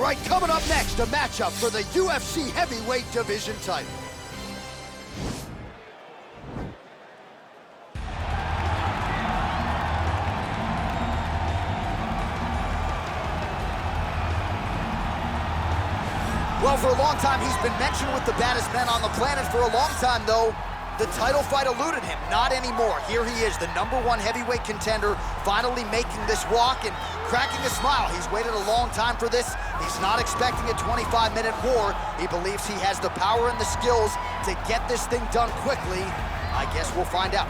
All right, coming up next, a matchup for the UFC heavyweight division title. Well, for a long time, he's been mentioned with the baddest men on the planet. For a long time, though, the title fight eluded him. Not anymore. Here he is, the #1 heavyweight contender, finally making this walk and cracking a smile. He's waited a long time for this. He's not expecting a 25-minute war. He believes he has the power and the skills to get this thing done quickly. I guess we'll find out.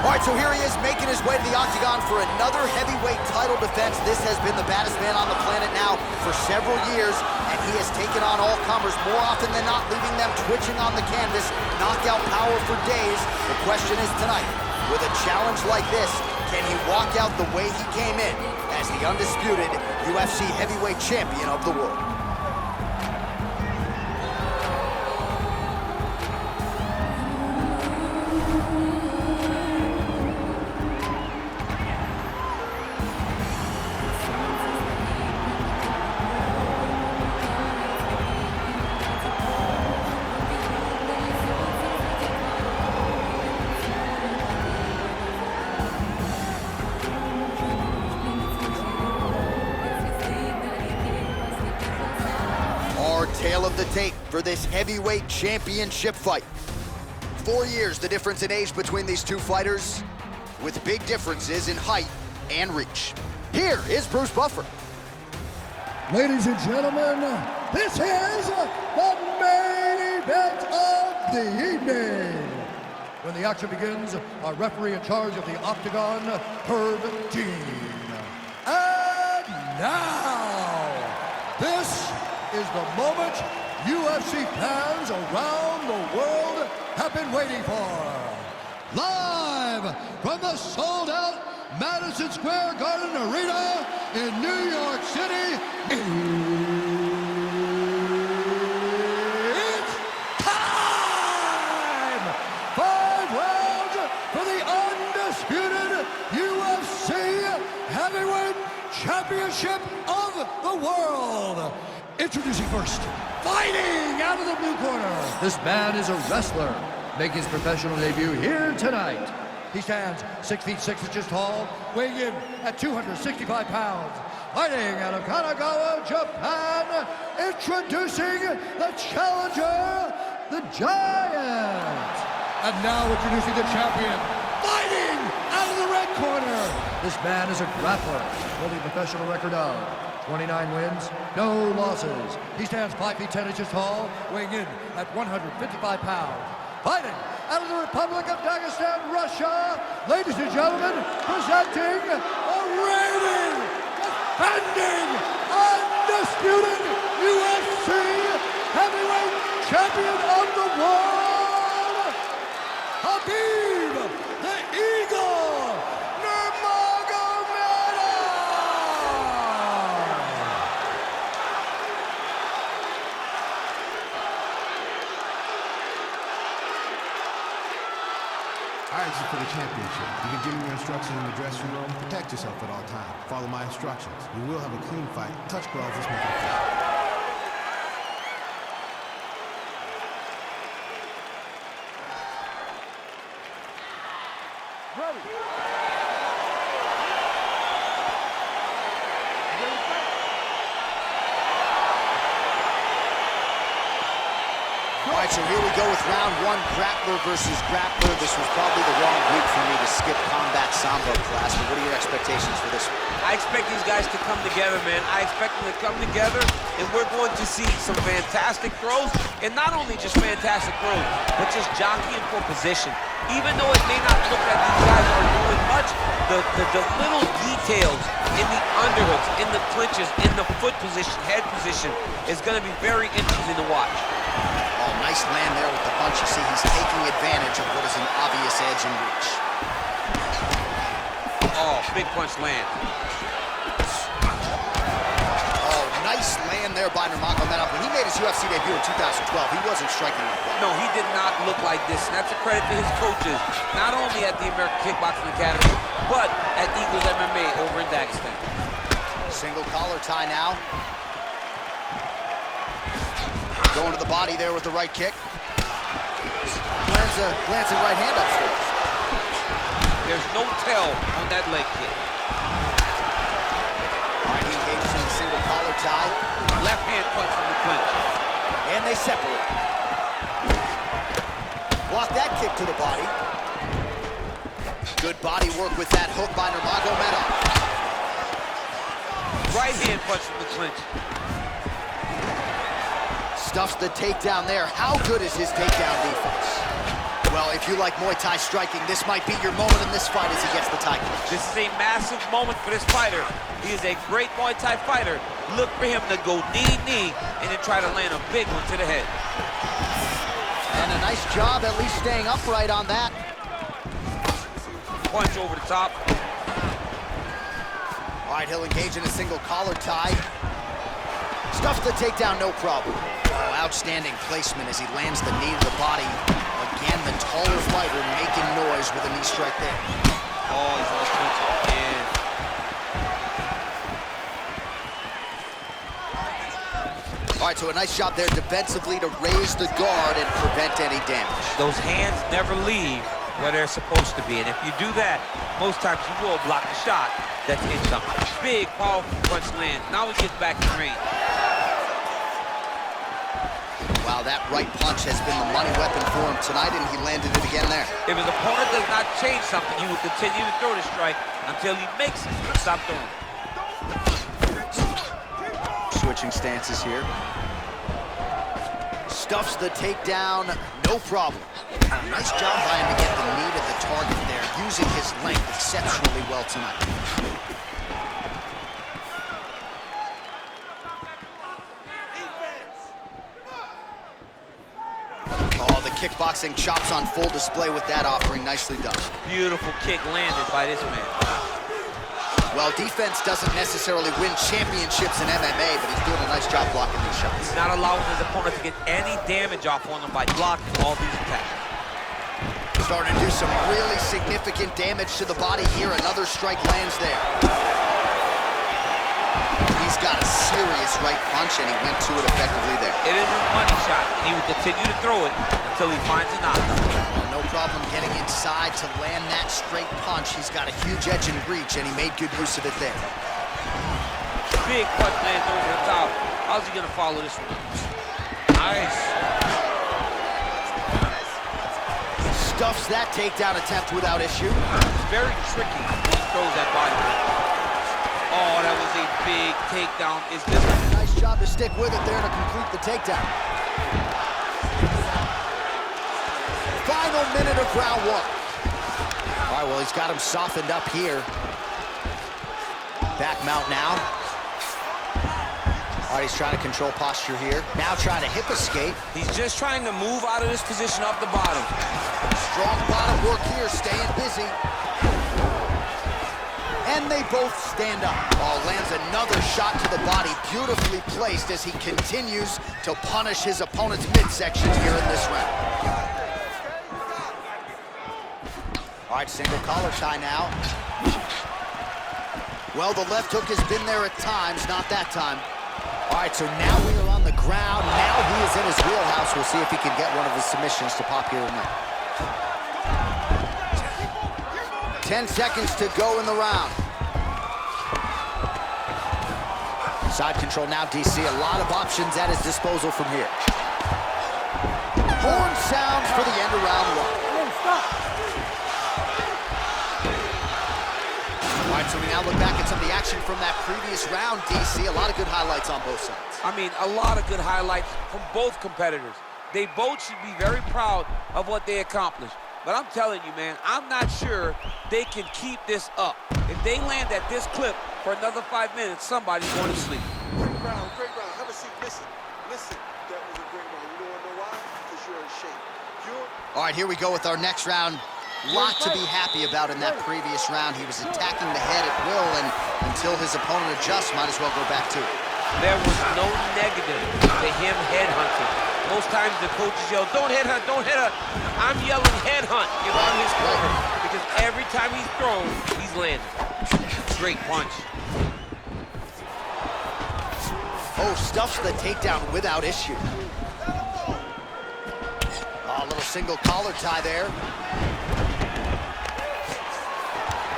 All right, so here he is making his way to the octagon for another heavyweight title defense. This has been the baddest man on the planet now for several years, and he has taken on all comers more often than not, leaving them twitching on the canvas. Knockout power for days. The question is tonight, with a challenge like this, can he walk out the way he came in as the undisputed UFC heavyweight champion of the world? Tale of the tape for this heavyweight championship fight. 4 years the difference in age between these two fighters, with big differences in height and reach. Here is Bruce Buffer. Ladies and gentlemen, this is the main event of the evening. When the action begins, our referee in charge of the octagon, Herb Dean. And now, this is the moment UFC fans around the world have been waiting for. Live from the sold-out Madison Square Garden Arena in New York City, it's time! 5 rounds for the undisputed UFC Heavyweight Championship of the world. Introducing first, fighting out of the blue corner. This man is a wrestler, making his professional debut here tonight. He stands 6 feet 6 inches tall, weighing in at 265 pounds. Fighting out of Kanagawa, Japan, introducing the challenger, the Giant. And now introducing the champion, fighting out of the red corner. This man is a grappler, holding a professional record of 29 wins, no losses. He stands 5 feet 10 inches tall, weighing in at 155 pounds. Fighting out of the Republic of Dagestan, Russia, ladies and gentlemen, presenting a reigning, defending, undisputed UFC heavyweight champion of the world, Khabib the Eagle Nurmagomedov! All right, this is for the championship. You can give me your instructions in the dressing room. Protect yourself at all times. Follow my instructions. We will have a clean fight. Touch gloves, let's make it official. All right, so here we go with round 1, grappler versus grappler. This was probably the wrong week for me to skip Combat Sambo class, but what are your expectations for this one? I expect these guys to come together, man. I expect them to come together, and we're going to see some fantastic throws, and not only just fantastic throws, but just jockeying for position. Even though it may not look like these guys are doing much, the little details in the underhooks, in the clinches, in the foot position, head position, is going to be very interesting to watch. Oh, nice land there with the punch. You see, he's taking advantage of what is an this edge and reach. Oh, big punch land. Oh, nice land there by Nurmagomedov. When he made his UFC debut in 2012, he wasn't striking like that. No, he did not look like this, and that's a credit to his coaches, not only at the American Kickboxing Academy, but at Eagles MMA over in Dagestan. Single collar tie now. Going to the body there with the right kick. Lands a glancing right hand upstairs. There's no tell on that leg kick. All right, he engages in the single collar tie. Left hand punch from the clinch. And they separate. Block that kick to the body. Good body work with that hook by Nurmagomedov. Right hand punch from the clinch. Stuffs the takedown there. How good is his takedown defense? Well, if you like Muay Thai striking, this might be your moment in this fight as he gets the tie clinch. This is a massive moment for this fighter. He is a great Muay Thai fighter. Look for him to go knee, and then try to land a big one to the head. And a nice job at least staying upright on that. Punch over the top. All right, he'll engage in a single collar tie. Stuffs the takedown, no problem. Oh, outstanding placement as he lands the knee to the body. Again, the taller fighter making noise with a knee strike there. Oh, he's on the clinch again. All right, so a nice job there defensively to raise the guard and prevent any damage. Those hands never leave where they're supposed to be, and if you do that, most times you will block the shot that's incoming. Big, powerful punch lands. Now he gets back in range. Wow, that right punch has been the money weapon for him tonight, and he landed it again there. If his opponent does not change something, he will continue to throw the strike until he makes it stop throwing. Switching stances here. Stuffs the takedown, no problem. Nice job by him to get the knee to the target there, using his length exceptionally well tonight. Oh, the kickboxing chops on full display with that offering. Nicely done. Beautiful kick landed by this man. Well, defense doesn't necessarily win championships in MMA, but he's doing a nice job blocking these shots. He's not allowing his opponent to get any damage off on him by blocking all these attacks. Starting to do some really significant damage to the body here. Another strike lands there. He's got a serious right punch, and he went to it effectively there. It is a money shot, and he will continue to throw it until he finds a knockdown. No problem getting inside to land that straight punch. He's got a huge edge and reach, and he made good use of it there. Big punch lands over the top. How's he gonna follow this one? Nice. Stuffs that takedown attempt without issue. It's very tricky when he throws that body. Oh, that was a big takedown. Is this nice job to stick with it there to complete the takedown. Final minute of round one. All right, well, he's got him softened up here. Back mount now. All right, he's trying to control posture here. Now trying to hip escape. He's just trying to move out of this position off the bottom. Strong bottom work here, staying busy. And they both stand up. Oh, lands another shot to the body, beautifully placed as he continues to punish his opponent's midsection here in this round. All right, single collar tie now. Well, the left hook has been there at times, not that time. All right, so now we are on the ground. Now he is in his wheelhouse. We'll see if he can get one of his submissions to pop here tonight. 10 seconds to go in the round. Side control now, DC. A lot of options at his disposal from here. Horn sounds for the end of round one. All right, so we now look back at some of the action from that previous round, DC. A lot of good highlights on both sides. I mean, a lot of good highlights from both competitors. They both should be very proud of what they accomplished. But I'm telling you, man, I'm not sure they can keep this up. If they land at this clip for another 5 minutes, somebody's going to sleep. Great round, great round. Have a seat. Listen. That was a great round. You don't know why? Because you're in shape. All right, here we go with our next round. lot to be happy about in that previous round. He was attacking the head at will, and until his opponent adjusts, might as well go back to it. There was no negative to him headhunting. Most times the coaches yell, don't headhunt, don't headhunt. I'm yelling headhunt on his corner because every time he's thrown, he's landing. Great punch. Oh, stuffs the takedown without issue. Oh, a little single collar tie there.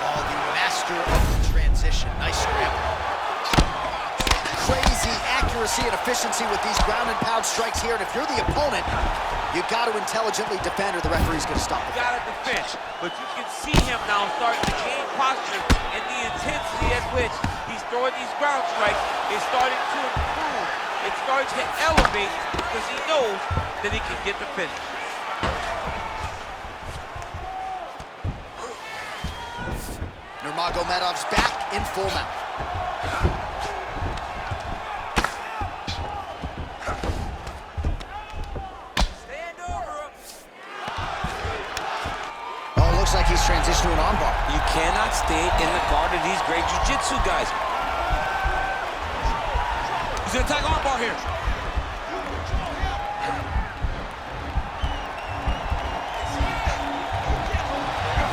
Oh, the master of the transition. Nice scramble. Crazy accuracy and efficiency with these ground and pound strikes here. And if you're the opponent, you got to intelligently defend or the referee's going to stop it. You got to defend, but you can see him now starting to gain posture, and the intensity at which he's throwing these ground strikes is starting to improve. It's starting to elevate because he knows that he can get the finish. Nurmagomedov's back in full mount. Looks like he's transitioned to an armbar. You cannot stay in the guard of these great jiu-jitsu guys. He's gonna attack armbar here.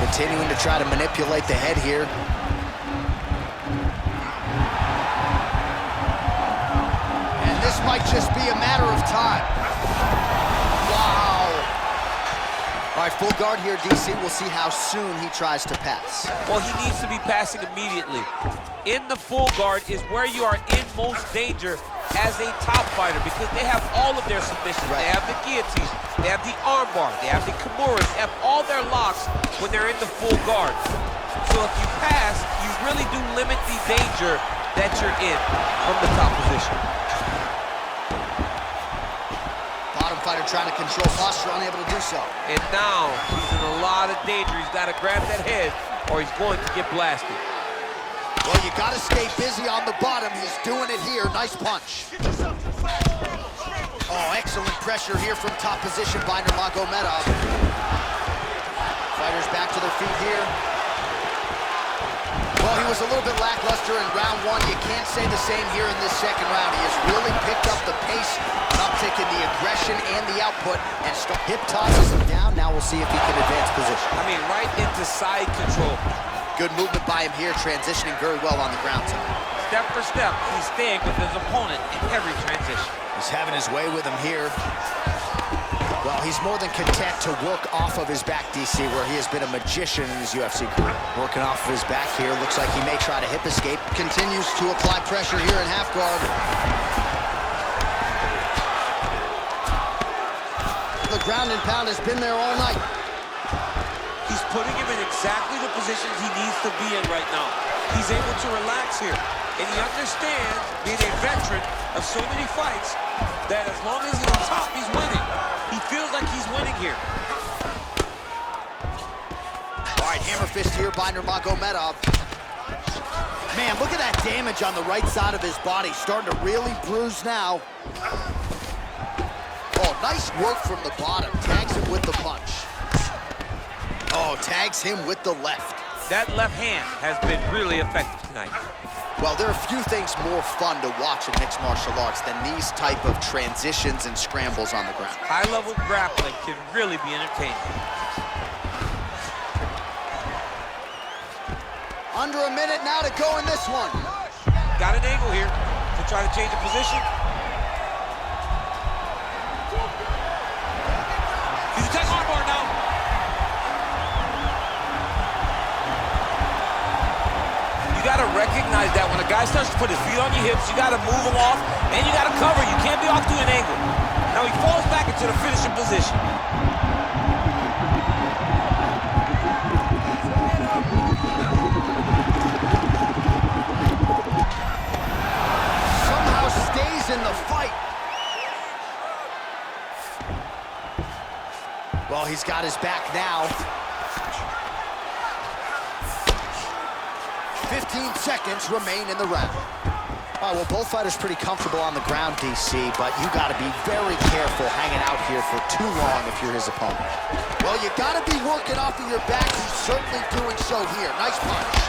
Continuing to try to manipulate the head here. And this might just be a matter of time. All right, full guard here, DC. We'll see how soon he tries to pass. Well, he needs to be passing immediately. In the full guard is where you are in most danger as a top fighter because they have all of their submissions. Right. They have the guillotine, they have the armbar, they have the kimuras, they have all their locks when they're in the full guard. So if you pass, you really do limit the danger that you're in from the top position. Fighter trying to control posture, unable to do so. And now he's in a lot of danger. He's got to grab that head or he's going to get blasted. Well, you got to stay busy on the bottom. He's doing it here. Nice punch. Oh, excellent pressure here from top position by Nurmagomedov. Fighters back to their feet here. Well, he was a little bit lackluster in round one. You can't say the same here in this second round. He has really picked up the pace, an uptick in the aggression and the output, and hip tosses him down. Now we'll see if he can advance position. I mean, right into side control. Good movement by him here, transitioning very well on the ground tonight. Step for step, he's staying with his opponent in every transition. He's having his way with him here. Well, he's more than content to work off of his back, DC, where he has been a magician in his UFC career. Working off of his back here, looks like he may try to hip escape. Continues to apply pressure here in half guard. The ground and pound has been there all night. He's putting him in exactly the positions he needs to be in right now. He's able to relax here. And he understands, being a veteran of so many fights, that as long as he's on top, he's winning. He feels like he's winning here. All right, hammer fist here by Nurmagomedov. Man, look at that damage on the right side of his body. Starting to really bruise now. Oh, nice work from the bottom. Tags him with the punch. Oh, tags him with the left. That left hand has been really effective tonight. Well, there are few things more fun to watch in mixed martial arts than these type of transitions and scrambles on the ground. High-level grappling can really be entertaining. Under a minute now to go in this one. Got an angle here to try to change the position. He's attacking armbar now. You gotta recognize that when a guy starts to put his feet on your hips, you gotta move him off, and you gotta cover. You can't be off to an angle. Now he falls back into the finishing position. Somehow stays in the fight. Well, he's got his back now. 15 seconds remain in the round. All right, well, both fighters pretty comfortable on the ground, DC, but you got to be very careful hanging out here for too long if you're his opponent. Well, you got to be working off of your back. He's certainly doing so here. Nice punch.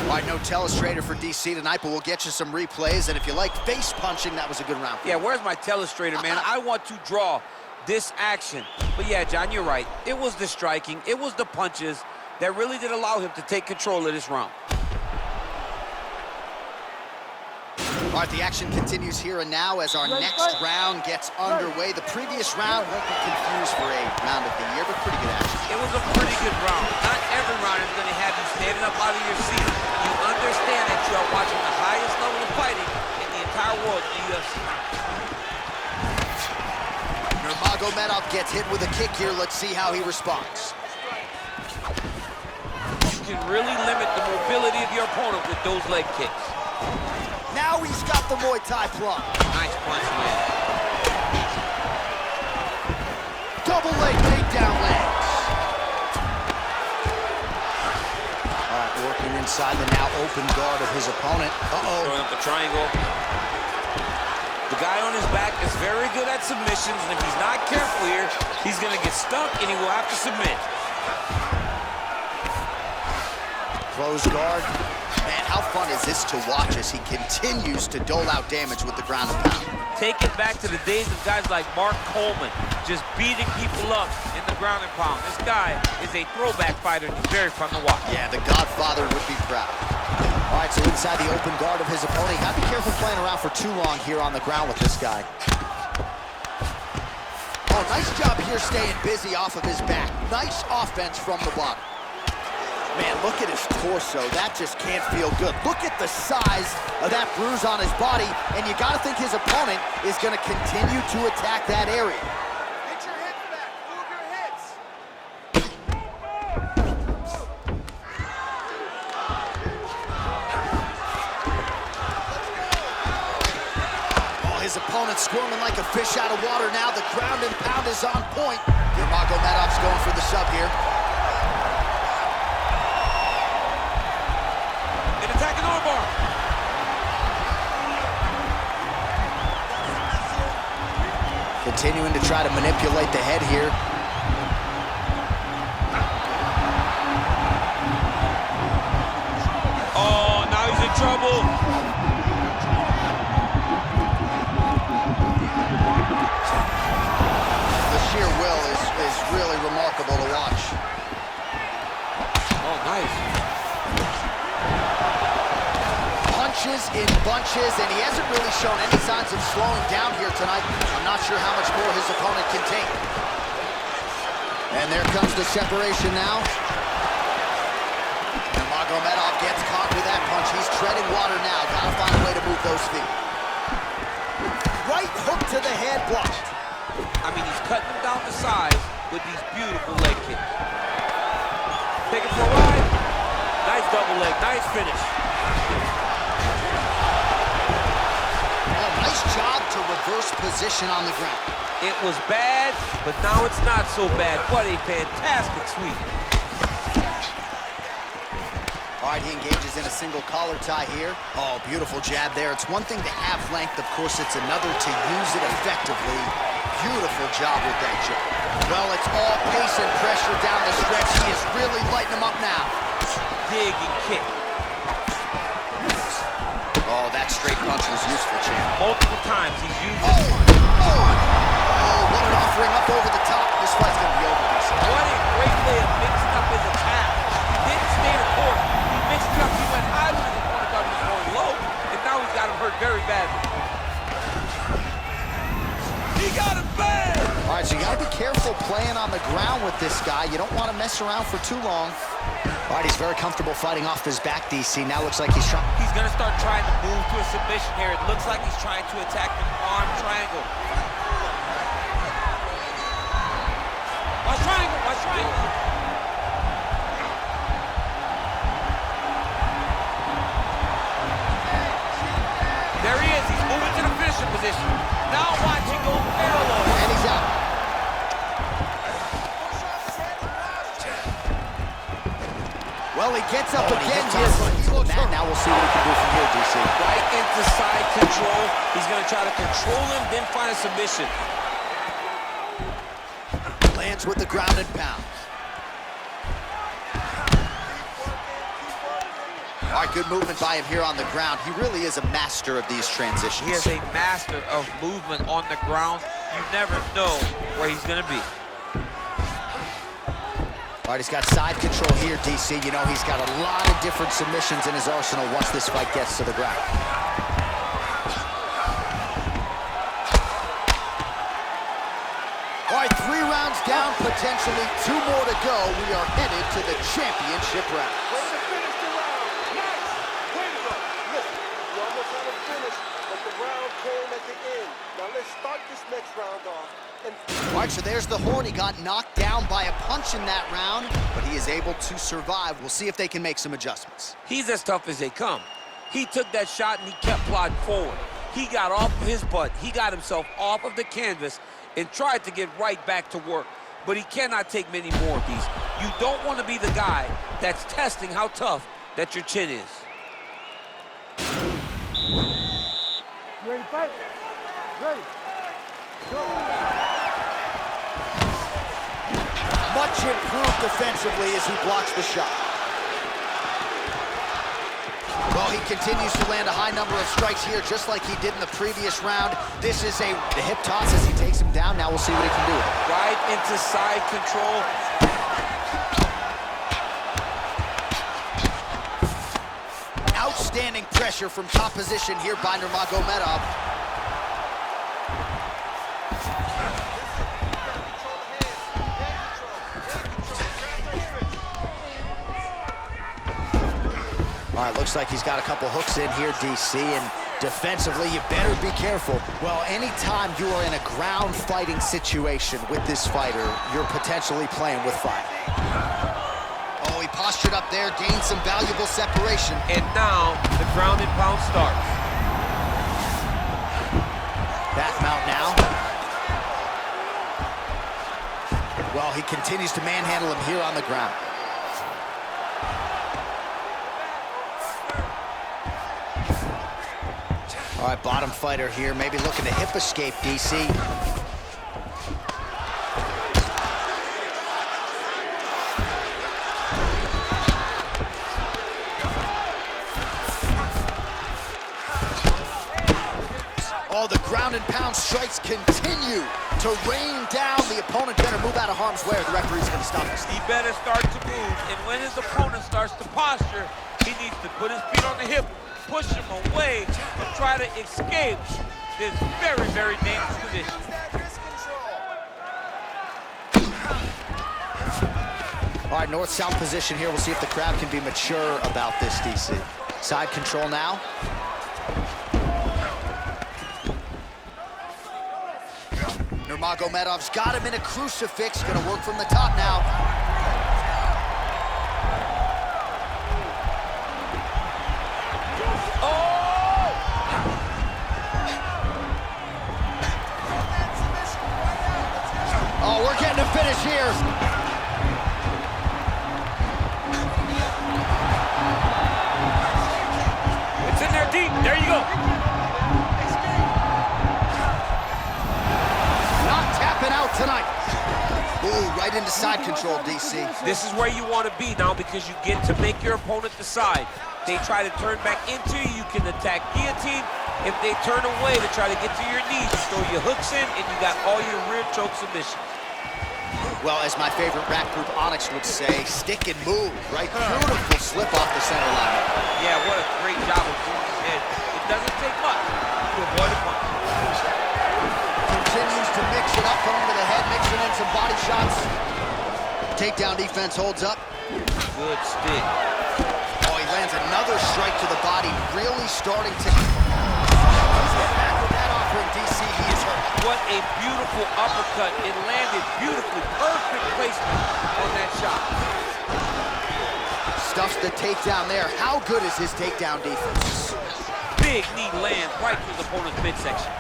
All right, no telestrator for DC tonight, but we'll get you some replays. And if you like face punching, that was a good round. Yeah, where's my telestrator, man? I want to draw this action. But yeah, John, you're right. It was the striking, it was the punches that really did allow him to take control of this round. All right, the action continues here and now as our next round gets underway. The previous round won't be confused for a round of the year, but pretty good action. It was a pretty good round. Not every round is going to have you standing up out of your seat. You understand that you are watching the highest level of fighting in the entire world in the UFC. Nurmagomedov gets hit with a kick here. Let's see how he responds. You can really limit the mobility of your opponent with those leg kicks. Now he's got the Muay Thai plunge. Nice punch, man. Double leg takedown legs. All right, working inside the now open guard of his opponent. Throwing up the triangle. The guy on his back is very good at submissions, and if he's not careful here, he's going to get stuck and he will have to submit. Close guard. Man, how fun is this to watch as he continues to dole out damage with the ground and pound? Take it back to the days of guys like Mark Coleman, just beating people up in the ground and pound. This guy is a throwback fighter, and he's very fun to watch. Yeah, the Godfather would be proud. All right, so inside the open guard of his opponent, you gotta be careful playing around for too long here on the ground with this guy. Oh, nice job here staying busy off of his back. Nice offense from the bottom. Man, look at his torso. That just can't feel good. Look at the size of that bruise on his body, and you got to think his opponent is going to continue to attack that area. Get your hips back. Move your hips. Oh, his opponent's squirming like a fish out of water now. The ground and pound is on point. Nurmagomedov's going for the sub here. Attacking armbar. Continuing to try to manipulate the head here. Oh, now he's in trouble. The sheer will is really remarkable to watch. Oh, nice. Punches in bunches, and he hasn't really shown any signs of slowing down here tonight. I'm not sure how much more his opponent can take. And there comes the separation now. Nurmagomedov gets caught with that punch. He's treading water now. Gotta find a way to move those feet. Right hook to the head, blocked. I mean, he's cutting them down to size with these beautiful leg kicks. Take it for a ride. Nice double leg, nice finish. Nice job to reverse position on the ground. It was bad, but now it's not so bad. What a fantastic sweep. All right, he engages in a single collar tie here. Oh, beautiful jab there. It's one thing to have length. Of course, it's another to use it effectively. Beautiful job with that jab. Well, it's all pace and pressure down the stretch. He is really lighting him up now. Dig and kick. Oh, that straight punch was useful, champ. Multiple times he's used Oh, it. what an offering up over the top. This fight's going to be over. What a great way of mixing up his attack. He didn't stay the court. He mixed it up. He went high when his opponent thought he was going low, and now he's got him hurt very badly. He got him bad! All right, so you got to be careful playing on the ground with this guy. You don't want to mess around for too long. All right, he's very comfortable fighting off his back, DC. Now looks like he's trying. He's going to start trying to move to a submission here. It looks like he's trying to attack the arm triangle. Watch triangle, watch triangle. There he is. He's moving to the finishing position. Now watch him go parallel. And he's out. Well, he gets up again here. Now we'll see what he can do from here, DC. Right into side control. He's going to try to control him, then find a submission. Lands with the ground and pound. All right, good movement by him here on the ground. He really is a master of these transitions. He is a master of movement on the ground. You never know where he's going to be. All right, he's got side control here, DC. You know, he's got a lot of different submissions in his arsenal once this fight gets to the ground. All right, 3 rounds down, potentially 2 more to go. We are headed to the championship round. Way to finish the round. Nice. Way to go. Listen, you almost had a finish, but the round came at the end. Now let's start this next round off. All right, so there's the horn. He got knocked down by a punch in that round, but he is able to survive. We'll see if they can make some adjustments. He's as tough as they come. He took that shot and he kept plodding forward. He got off of his butt. He got himself off of the canvas and tried to get right back to work. But he cannot take many more of these. You don't want to be the guy that's testing how tough that your chin is. You ready to fight? Ready. Go. Much improved defensively as he blocks the shot. Well, he continues to land a high number of strikes here, just like he did in the previous round. This is the hip toss as he takes him down. Now we'll see what he can do. Right into side control. Outstanding pressure from top position here by Nurmagomedov. All right, looks like he's got a couple hooks in here, DC, and defensively, you better be careful. Well, anytime you are in a ground fighting situation with this fighter, you're potentially playing with fire. Oh, he postured up there, gained some valuable separation. And now the ground and pound starts. Back mount now. Well, he continues to manhandle him here on the ground. All right, bottom fighter here, maybe looking to hip escape, DC. Oh, the ground and pound strikes continue to rain down. The opponent better move out of harm's way or the referee's gonna stop us. He better start to move, and when his opponent starts to posture, he needs to put his feet on the hip, push him away, and try to escape this very, very dangerous position. All right, north-south position here. We'll see if the crowd can be mature about this, DC. Side control now. Nurmagomedov's got him in a crucifix. Gonna work from the top now. Oh, we're getting a finish here. It's in there deep. There you go. Not tapping out tonight. Ooh, right into side control, DC. This is where you want to be now because you get to make your opponent decide. They try to turn back into you, you can attack guillotine. If they turn away to try to get to your knees, you throw your hooks in and you got all your rear choke submissions. Well, as my favorite rap group Onyx would say, stick and move, right? Beautiful slip off the center line. Yeah, what a great job of doing his head. It doesn't take much to avoid a punch. Continues to mix it up, going to the head, mixing in some body shots. Takedown defense holds up. Good stick. Oh, he lands another strike to the body, really starting to... Back with that offering, DC, he is hurt. What a beautiful uppercut. It landed beautifully. Perfect placement on that shot. Stuffs the takedown there. How good is his takedown defense? Big knee lands right through the opponent's midsection.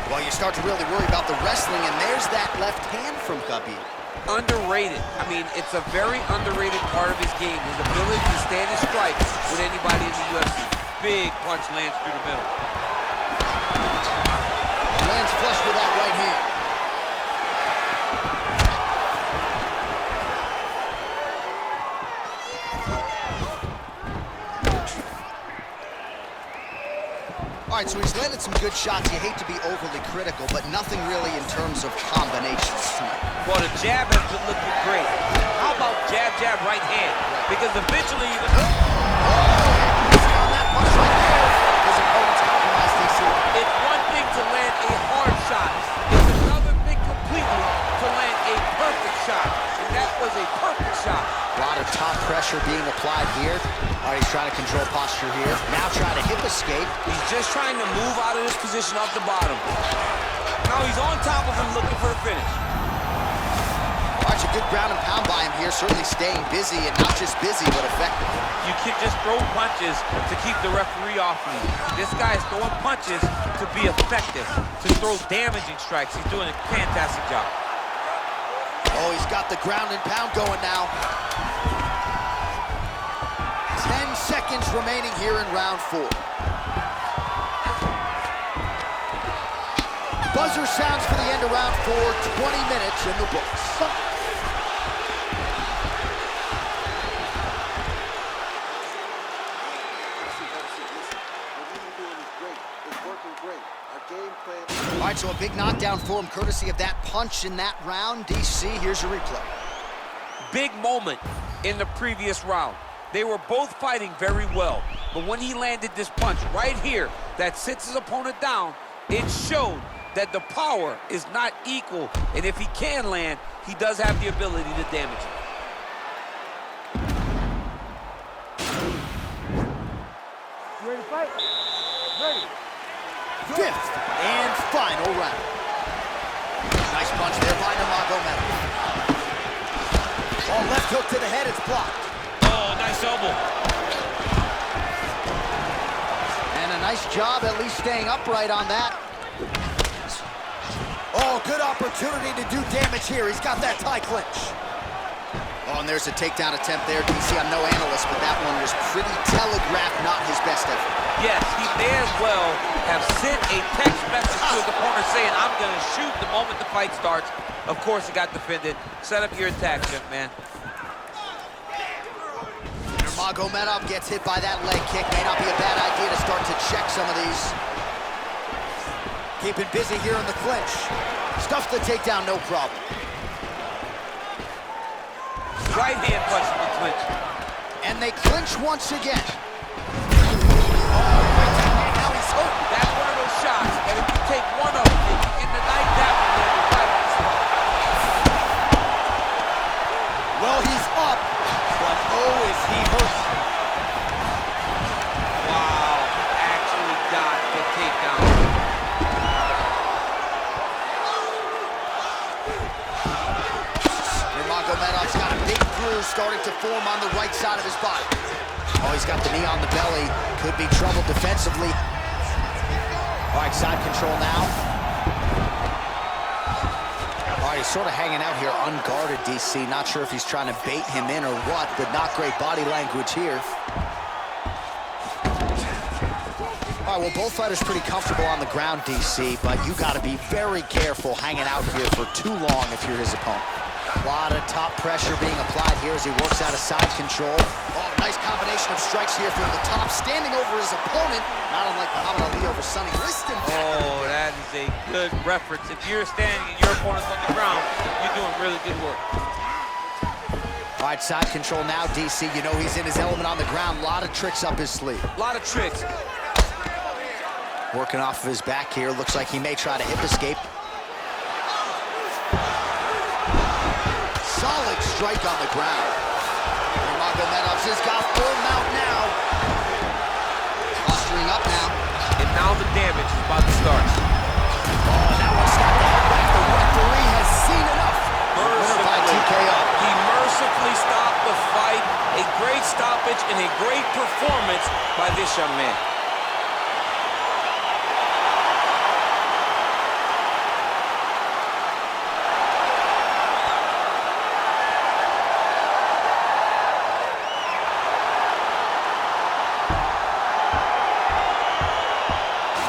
Well, you start to really worry about the wrestling, and there's that left hand from Khabib. Underrated. I mean, it's a very underrated part of his game, his ability to stand and strike with anybody in the UFC. Big punch lands through the middle. Lands flush with that right hand. All right, so he's landed some good shots. You hate to be overly critical, but nothing really in terms of combinations tonight. Well, the jab has been looking great. How about jab, jab, right hand? Because eventually... On that punch right there, his opponent's compromised, DC. It's one thing to land a hard shot. It's another thing completely to land a perfect shot. And that was a perfect shot. A lot of top pressure being applied here. All right, he's trying to control posture here. Now trying to hip escape. He's just trying to move out of this position off the bottom. Now he's on top of him looking for a finish. All right, a good ground and pound by him here. Certainly staying busy, and not just busy, but effective. You can just throw punches to keep the referee off you. This guy is throwing punches to be effective, to throw damaging strikes. He's doing a fantastic job. Oh, he's got the ground and pound going now. 10 seconds remaining here in round 4. Buzzer sounds for the end of round 4, 20 minutes in the books. All right, so a big knockdown for him, courtesy of that punch in that round. DC, here's your replay. Big moment in the previous round. They were both fighting very well, but when he landed this punch right here that sits his opponent down, it showed that the power is not equal, and if he can land, he does have the ability to damage him. You ready to fight? Ready. 5th and final round. Nice punch there by Nurmagomedov. Oh, left hook to the head, it's blocked. Oh, nice elbow. And a nice job at least staying upright on that. Oh, good opportunity to do damage here. He's got that tie clinch. Oh, and there's a takedown attempt there. DC, I'm no analyst, but that one was pretty telegraphed, not his best effort. Yes, he may as well have sent a text message to his opponent saying, I'm going to shoot the moment the fight starts. Of course, it got defended. Set up your attack, young man. Nurmagomedov gets hit by that leg kick. May not be a bad idea to start to check some of these. Keeping busy here in the clinch. Stuffs the takedown, no problem. Right hand punch in the clinch. And they clinch once again. And now he's hurt. That's one of those shots that if you take one of them, in the night, that one will be right on the spot. Well, he's up, but oh, is he hurt. Wow, actually got the takedown. Nurmagomedov's got a big bruise starting to form on the right side of his body. Oh, he's got the knee on the belly. Could be trouble defensively. All right, side control now. All right, he's sort of hanging out here unguarded, DC. Not sure if he's trying to bait him in or what, but not great body language here. All right, well, both fighters pretty comfortable on the ground, DC, but you got to be very careful hanging out here for too long if you're his opponent. A lot of top pressure being applied here as he works out of side control. Oh, nice combination of strikes here from the top, standing over his opponent, not unlike Muhammad Ali over Sonny Liston. Oh, that is a good reference. If you're standing and your opponent's on the ground, you're doing really good work. All right, side control now, DC. You know he's in his element on the ground. A lot of tricks up his sleeve. A lot of tricks. Working off of his back here. Looks like he may try to hip escape. Solid strike on the ground. Nurmagomedov has got full mount now. Posturing up now. And now the damage is about to start. Oh, that one's got the head back. The referee has seen enough. Winner by TKO. He mercifully stopped the fight. A great stoppage and a great performance by this young man.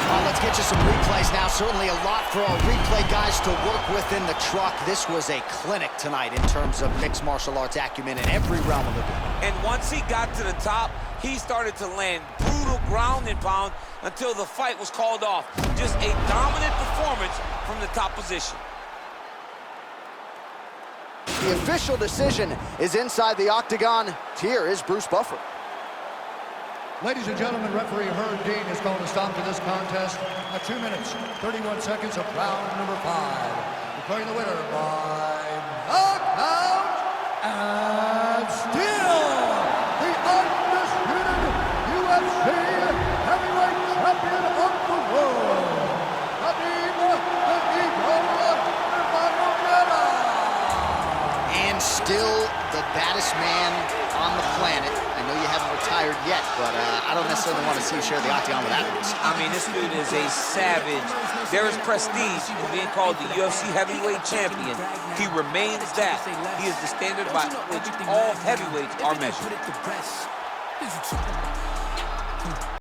Let's get you some replays now. Certainly a lot for our replay guys to work with in the truck. This was a clinic tonight in terms of mixed martial arts acumen in every realm of the game. And once he got to the top, he started to land brutal ground and pound until the fight was called off. Just a dominant performance from the top position. The official decision is inside the octagon. Here is Bruce Buffer. Ladies and gentlemen, referee Herb Dean has called a stop to this contest at 2 minutes, 31 seconds of round number 5. Declaring the winner by knockout and still the undisputed UFC heavyweight champion of the world, Khabib Nurmagomedov. And still the baddest man on the planet. I know you haven't retired yet, but I don't necessarily want to see you share the octagon with athletes. I mean, this dude is a savage. There is prestige in being called the UFC Heavyweight Champion. He remains that. He is the standard by which all heavyweights are measured.